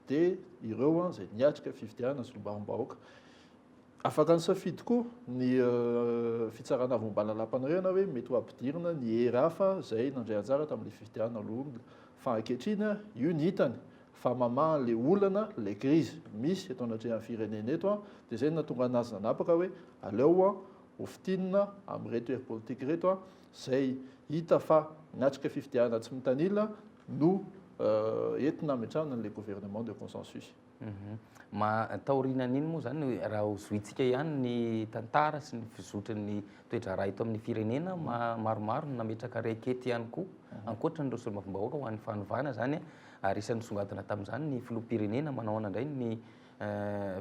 dia ireo zay niatrika fifidiana solombavam-bahoaka. Afaka ny safidy koa ny fitsarana avy momba lalam-panorenana hoe mety ho ampidirina ny hery hafa zay nandray anjara tamin'le fifidiana loholona fa ankehitriny io ny hitany fa mamaha le olana le crise misy eto anatrehan'ny firenena eto dia zay natonga anazy nanapaka hoe aleo hofitinina amin'reto hery politika reto zay hita fa niatrika fifidiana tsy mitanila no entina ametrahana le gouvernement de consensus. Taorinan'iny moa zany raha hozoitsika ihany ny tantara sy ny fizotran'ny toetra raha eto amin'ny firenena maromaro nametraka raikety ihany koa ankoatra n'ireo solombavam-bahoaka ho an'ny fanovana zany ary isan'ny songadina tamin'izany ny filoham-pirenena manao anandray ny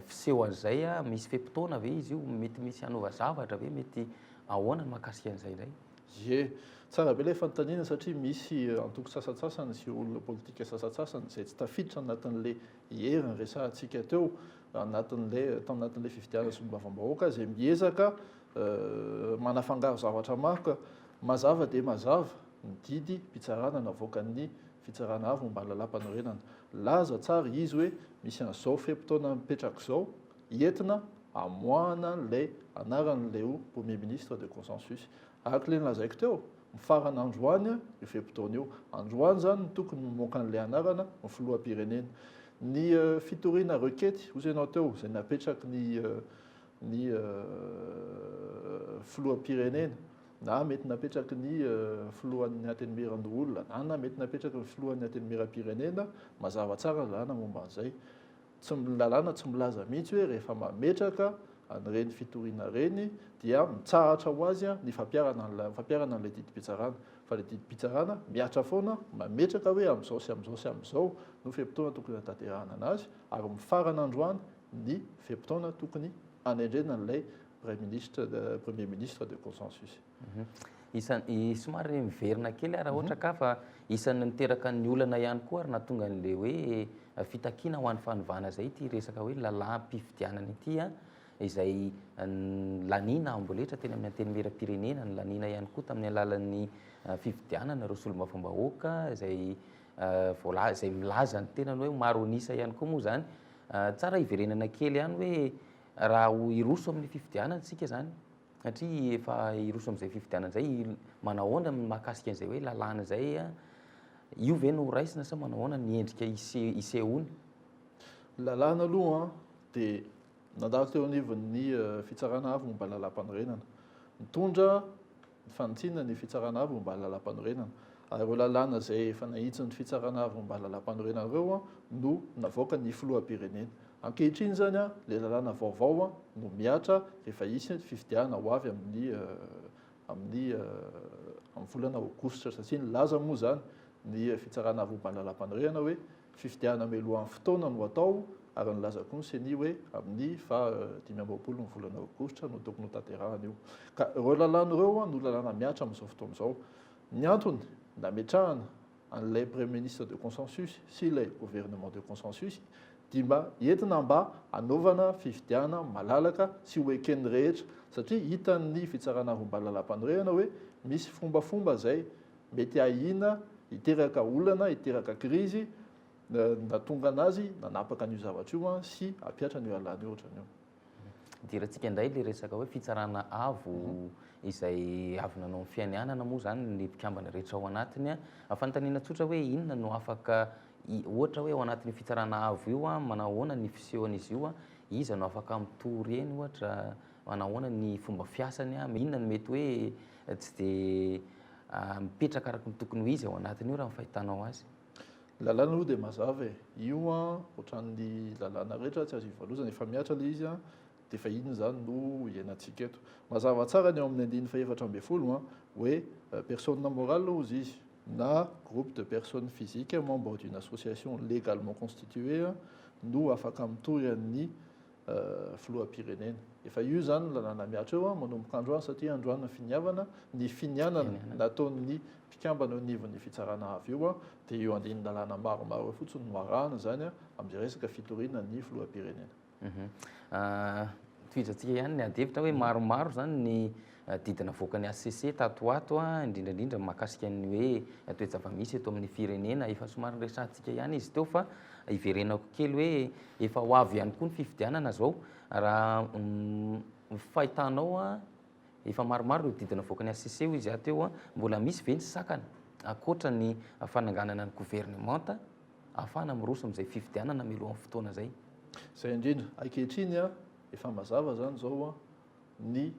fiseho an'izay a misy fe-potoana ve izy io mety misy anova zavatra ve mety ahoana ny mahakasika an'izay indray ye tsara be ilay fanontaniana satria misy antoko sasatsasany sy olona politika sasatsasany izay tsy tafiditra anatin'lay heriny resahantsika teo tao anatin'lay fifidianana solombavam-bahoaka izay miezaka manafangaro zavatra maka mazava dia mazava ny didy mpitsarana navoaka ny fitsarana avy mba lalam-panorenana laza tsara izy hoe misy an'izao fe-potoana mipetraka izao entina amoahana lay anaran'lay o premier ministre de consensus araka le nylazaiko teo mifarana androany io fe-potoana io androany zany ny tokony mimoaka an'lay anarana ny filoham-pirenena ny fitoriana requety ozy ianao teo izay napetraky ny filoham-pirenena na mety napetraky ny filohan'ny antenimiran-olona na mety napetraky ny filohan'ny antenimiram-pirenena mazava tsara ny lalàna momba an'izay tsy lalàna tsy milaza mihitsy hoe rehefa mametraka an'ireny fitoriana reny dia mitsahatra ho azy ny fampiarana an'ilay didim-pitsarana fa ilay didim-pitsarana miatra foana mametraka hoe amin'izao sy amin'izao sy amin'izao no fe-potoana tokony hatanterahana anazy ary mifarana androany ny fe-potoana tokony anendrena an'ilay premier ministre de consensus. Somary miverina kely raha ohatra ka fa isan'ny niteraka ny olana ihany koa ary nahatonga an'le hoe fitakiana ho an'ny fanovana zay ity resaka hoe lalam-pifidianana ity izay lanina amboletra teny amin'ny antenimiram-pirenena ny lanina ihany koa tamin'ny alalan'ny fifidianana ireo solombavam-bahoaka izay milaza ny tenany hoe maro anisa ihany koa moa zany tsara hiverenana kely ihany hoe raha ho iroso amin'ny fifidianana sika zany satria efa iroso amin'izay fifidianana zay manahoana mahakasika an'izay hoe lalàna zay io ve no raisina sa manahoana ny endrika isehony lalàna aloha dia nandalo teo anivon'ny fitsarana avy momba lalam-panorenana mitondra ny fanitsina ny fitsarana avy momba lalam-panorenana ary ireo lalàna zay efa nahitsy ny fitsarana avy momba lalam-panorenana ireo no navoaka ny filoham-pirenena ankehitriny zany le lalàna vaovao no miatra rehefa isy fifidiana ho avy amin'ny volana aogositra satria nilaza moa zany ny fitsarana avy momba lalam-panorenana hoe fifidiana melohan'ny fotoana no atao ary nilaza koa ny seni hoe amin'ny 5 ny volana aogositra no tokony ho tanterahana io ka ireo lalàna ireo no lalàna miatra amin'izao fotoana izao ny antony nametrahana an'ilay premier ministre de consensus sy ilay gouvernement de consensus dia mba entina mba anaovana fifidiana malalaka sy hoekeny rehetra satria hitan'ny fitsarana avy mba lalam-panorenana hoe misy fombafomba zay mety ahina hiteraka olana hiteraka krizy natonga anazy nanapaka an'io zavatra io sy apiatra ny alàna io ohatran'io dirantsika indray le resaka hoe fitsarana avo izay avy nanao ny fianianana moa zany ny mpikambana rehetra ao anatiny afanontaniana tsotra hoe inona no afaka ohatra hoe ao anatin'ny fitsarana avo io manahoana ny fisehoan'izy io iza no afaka mitory eny ohatra manahoana ny fomba fiasany inona no mety hoe tsy dia mipetraka araka ny tokony ho izy ao anatiny io raha mifahitanao azy lalàna aloha dia mazava io ohatran'ny lalàna rehetra tsy azo ivalozana efa miatra le izy dia efa inona zany no iainantsika eto mazava tsara ny ao amin'ny 170 hoe personne morale ozy izy na groupe de personnes physiques membre d'une association légalement constituée no afaka mitory an'ny filoham-pirenena efa io zany lalàna miatra eo manomboka androany satria androany ny finianana nataon'ny mpikambana eo anivon'ny fitsarana avy io dia eo andiny lalàna maromaro fotsiny no arahana zany amin'izay resaka fitoriana ny filoham-pirenena tohizatsika ihany ny adevitra hoe maromaro zany ny didina voaka ny ACC tatoato indrindrandrindra mahakasika ny hoe toe-java-misy eto amin'ny firenena efa somary resantsika ihany izy teo fa iverenako kely hoe efa ho avy ihany koa ny fifidianana zao raha fahitanao efa maromaro eo didina voaka ny ACC ho izy ateo mbola misy ve ny sakana akoatra ny fananganana ny gouvernemanta ahafahana miroso amin'izay fifidianana melohan'ny fotoana zay zay indrindra ankehitriny efa mazava zany zao ny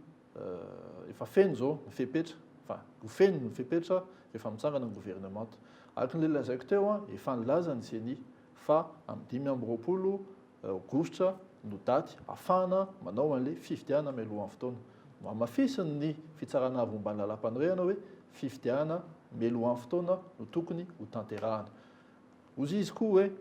efa feno zao ny fepetra fa feno ny fepetra efa mitsangana ny gouvernemanta araka ny le lazaiko teo efa nilaza ny seni fa amin'ny 5 aogositra no daty ahafahana manao an'le fifidiana melohan'ny fotoana no amafisiny ny fitsarana avy momba ny lalam-panorenana hoe fifidiana melohan'ny fotoana no tokony ho tanterahana ozy izy koa hoe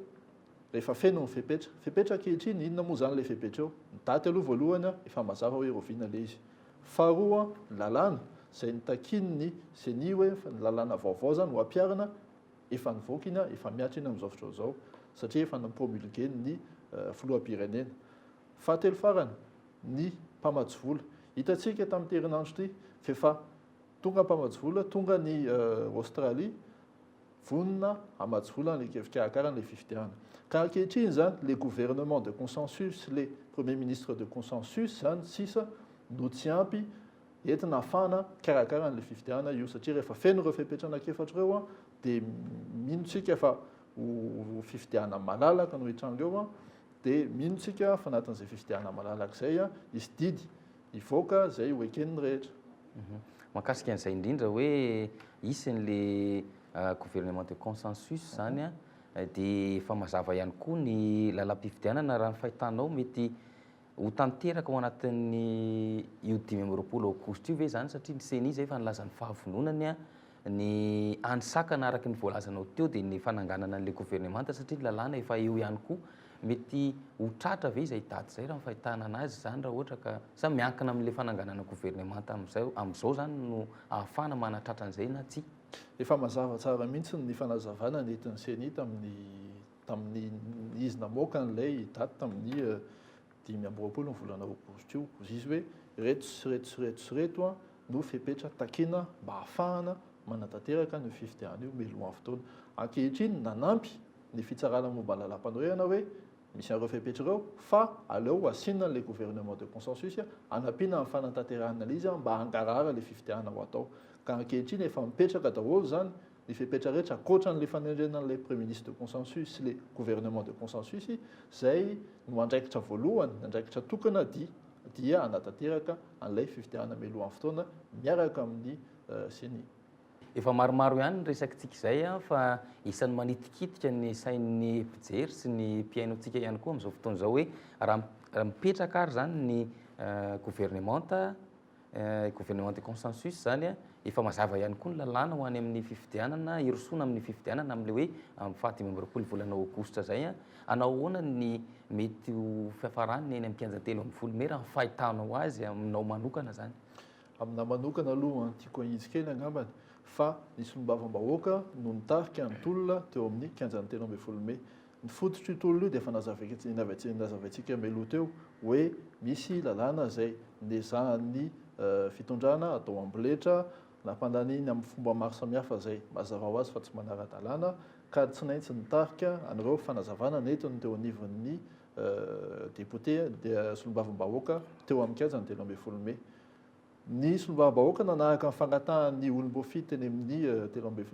rehefa feno ny fepetra ankehitriny inona moa zany le fepetra eo daty aloha voalohany efa mazava hoe roviana le izy faharoa ny lalàna zay nitakiny ny seni hoe ny lalàna vaovao zany ho ampiarina efa nivoaka iny efa miatra iny amin'izao fotoana zao satria efa nipromulgué ny filoham-pirenena fahatelo farany ny mpamatsy vola hitantsika tamin'ny herinandro ty fefa tonga mpamatsy vola tonga ny Australie vonina amatsy vola le fikarakarana le fifidiana ka ankehitriny zany les gouvernements de consensus les premiers ministres de consensus zany sisa no tsy ampy entina ahafana karakarana le fifidiana io satria rehefa feno ireo fepetra anankiefatra ireo dia minotsika fa ho fifidiana malalaka no hitranga eo dia minotsika fa anatin'izay fifidiana malalaka izay izy didy ivoaka zay ho ekeniny rehetra. Mahakasika an'izay indrindra hoe isin'le gouvernement de consensus zany dia efa mazava ihany koa ny lalam-pifidianana raha ny fahitanao mety ho tanteraka ao anatin'ny io 20 aogositra io ve zany satria ny seni zay efa nilaza ny fahavononany ny anisakana araky ny voalazanao teo dia ny fananganana an'le gouvernemanta satria lalàna efa eo ihany koa mety ho tratra ve izay daty zay raha ny fahitana anazy zany raha ohatra ka sa miankina amin'le fananganana gouvernemanta amin'izao zany no ahafana manatratra an'izay na tsy efa mazava tsara mihitsy ny fanazavana nentin'ny seni tamin'ny izy namoaka n'lay daty tamin'ny 20 ny volana aogositra io izy hoe reto sy reto no fepetra takena mba ahafahana manatanteraka ny fifidiana io melohan'ny fotoana ankehitriny nanampy ny fitsarana momba lalam-panorenana hoe misy an'ireo fepetra ireo fa aleo asinana le gouvernement de consensus anampiana amin'ny fanatanterahana izy mba hangarara le fifidiana ho atao ka ankehitriny efa mipetraka daholo zany ny fepetra rehetra akoatran'le fanendrenan'le premier ministre de consensus sy le gouvernement de consensus zay no andraikitra voalohany andraikitra tokana dia anatanteraka an'ilay fifidiana melohan'ny fotoana miaraka amin'ny seni. Efa maromaro ihany ny resakitsika izay fa isan'ny manitikitika ny sain'ny mpijery sy ny mpiainontsika ihany koa amin'izao fotoana izao hoe raha mipetraka ary zany ny gouvernement de consensus zany efa mazava ihany koa ny lalàna ho any amin'ny fifidianana irosoana amin'ny fifidianana amin'le hoe amin'ny faha 15 volana aogositra zay anao ahoana ny mety ho fiafarany eny amin'ny kianjatelo amin'ny folo me raha fahitanao azy aminao manokana zany. Amina manokana aloha tiako ahitsy kely angambany fa ny solombavambahoaka no nitarika nytolona teo amin'ny 15 me ny fototry tolona io dia efa nazavaintsika meloha teo hoe misy lalàna zay nezahan'ny fitondrana atao amboletra nampandaniny amin'ny fomba maro samihafa zay mazava ho azy fa tsy manara-dalàna ka tsy naintsy nitarika an'ireo fanazavana netiny teo anivon'ny député solombavambahoaka teo amin'ny 15 me ny solombavambahoaka nanaraka ny fangatahany olom-bofity teny amin'ny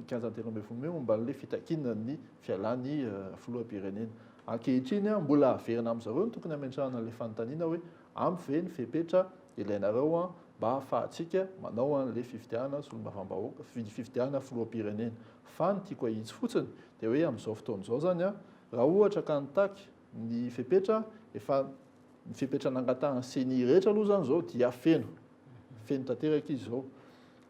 15 me momba n'le fitakinana ny fialan'ny filoham-pirenena ankehitriny mbola averina amin'izareo ny tokony amentrahana le fanontaniana hoe ampy ve ny fepetra ilainareo mba ahafahantsika manao an'le fifidiana solombavambahoaka fifidiana filoham-pirenena fa ny tiako ahitsy fotsiny dia hoe amin'izao fotoana izao zany raha ohatra ka nitaky ny fepetra efa ny fepetra nangatahany seni rehetra aloha zany zao dia feno tanteraka izy zao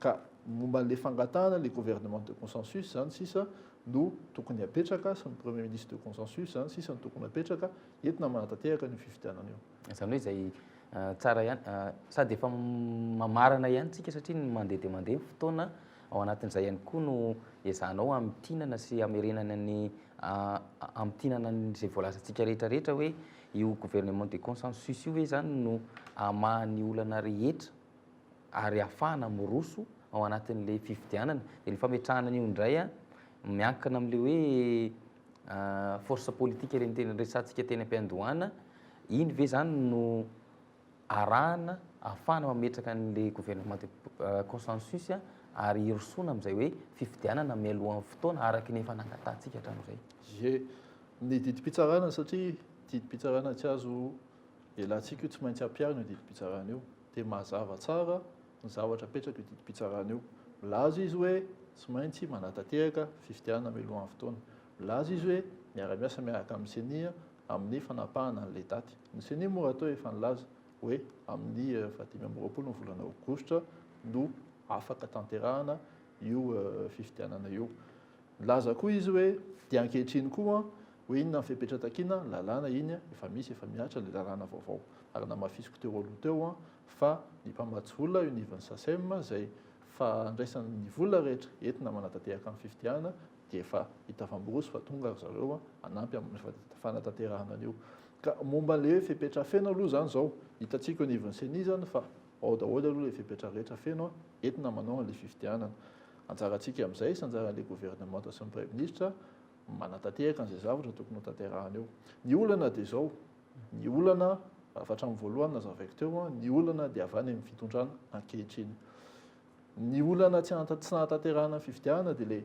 ka momba n'le fangatahana le gouvernement de consensus zany sisa no tokony apetraka sy ny premier ministre de consensus zany sisa no tokony apetraka entina manatanteraka ny fifidianana io zany hoe zay tsara ihany sady efa mamarana ihany tsika satria ny mandeha dia mandeha fotoana ao anatin'izay ihany koa no ezahanao amitinana sy amerenana ny amitinana n'izay voalazantsika rehetrarehetra hoe io gouvernement de consensus io hoe zany no amahan'ny olana rehetra ary ahafahana miroso ao anatin'le fifidianana dia ny fametrahana an'io indray miankina amin'le hoe force politique reny resantsika teny am-piandohana iny ve zany no arahana ahafahana mametraka an'le gouvernement de consensus ary irosoana amin'izay hoe fifidianana mialohan'ny fotoana araky ny efa nangatantsika hatramin'izay. Ye ny didim-pitsarana satria didim-pitsarana tsy azo elantsika io tsy maintsy ampiarina io didim-pitsarana io dia mazava tsara ny zavatra apetraka io didim-pitsarana io milaza izy hoe tsy maintsy manatanteraka fifidianana mialohan'ny fotoana milaza izy hoe miara-miasa miaraka amin'ny seni amin'ny fanapahana an'le daty ny seni moa atao efa nilaza hoe amin'ny 15 ny volana aogositra no afaka tanterahana io fifidianana io milaza koa izy hoe dia ankehitriny koa hoe inona ny fepetra takina lalàna iny efa misy efa miatra le lalàna vaovao ary namafisiko teo aloha teo fa ny mpamatsy vola univeny sasem zay fa andraisan'ny vola rehetra entina manatanteraka amin'ny fifidiana dia efa hitavamborosy fa tonga ry zareo anampy amin'ny fanatanterahana an'io ka momba le hoe fepetra feno aloha zany zao hitatsika univeny seni zany fa ao daholo aloha le fepetra rehetra feno entina manao an'le fifidianana anjaratsika amin'izay sy anjaran'le gouvernemanta sy ny premier ministre manatanteraka an'izay zavatra tokony ho tanterahana eo ny olana dia zao ny olana afatra amin'ny voalohany nazavaiko teo ny olana dia avy any amin'ny fitondrana ankehitriny ny olana tsy nahatanterahana fifidiana dia le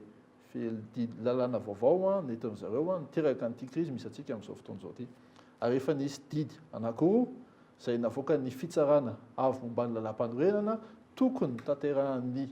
lalàna vaovao nentin'ny zareo niteraka an'ity krizy misy atsika amin'izao fotoana izao ty ary efa nisy didy anankiroa izay navoaka ny fitsarana avy momban'ny lalam-panorenana tokony tanterahan'ny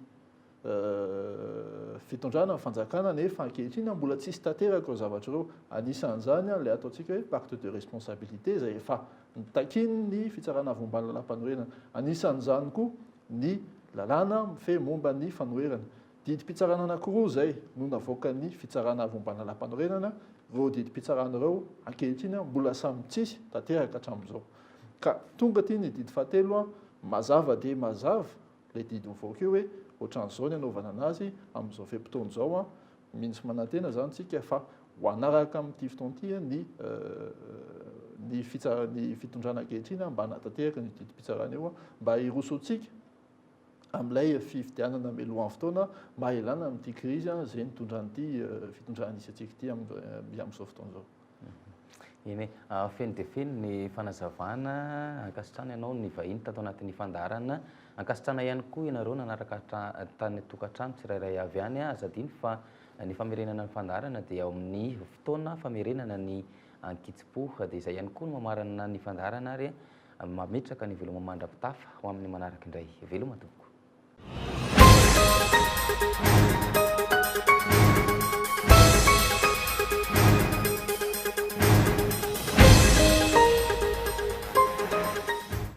fitondrana ny fanjakana nefa ankehitriny mbola tsisy tanteraka ireo zavatra ireo anisan'izany le ataontsika hoe pacte de responsabilité zay efa nitakiny ny fitsarana avy momban'ny lalam-panorenana anisan'izany koa ny lalàna mife momba ny fanoherana didim-pitsarana anankiroa zay no navoaka ny fitsarana avy momban'ny lalam-panorenana ireo didim-pitsarana ireo ankehitriny mbola samy tsisy tanteraka hatramin'izao ka tonga ty ny didy fahatelo mazava dia mazava le didy mivoaka io hoe ohatran'izao ny anaovana anazy amin'izao feim-potoana izao mihintsy manantena zany tsika fa ho anaraka amin'ity fotoanty ny fitondrana ankehitriny mba hanatanteraka ny didim-pitsarana io mba hirosotsika amin'ilay fifidianana melohan'ny fotoana mba ilana amin'ity krizy zay nitondran'ity fitondrana nisy atsika ity amin'izao fotoana izao eny feno dia feno ny fanazavana ankasitrana ianao ny vahiny tato anatin'ny fandarana ankasitrana ihany koa ianareo nanaraka tany tokantrano tsirairay avy any azadiny fa ny famerenana ny fandarana dia ao amin'ny fotoana famerenana ny ankitspo dia izay ihany koa no mamarana ny fandarana ary mametraka ny veloma mandra-pitafa ho amin'ny manaraka indray veloma tompoko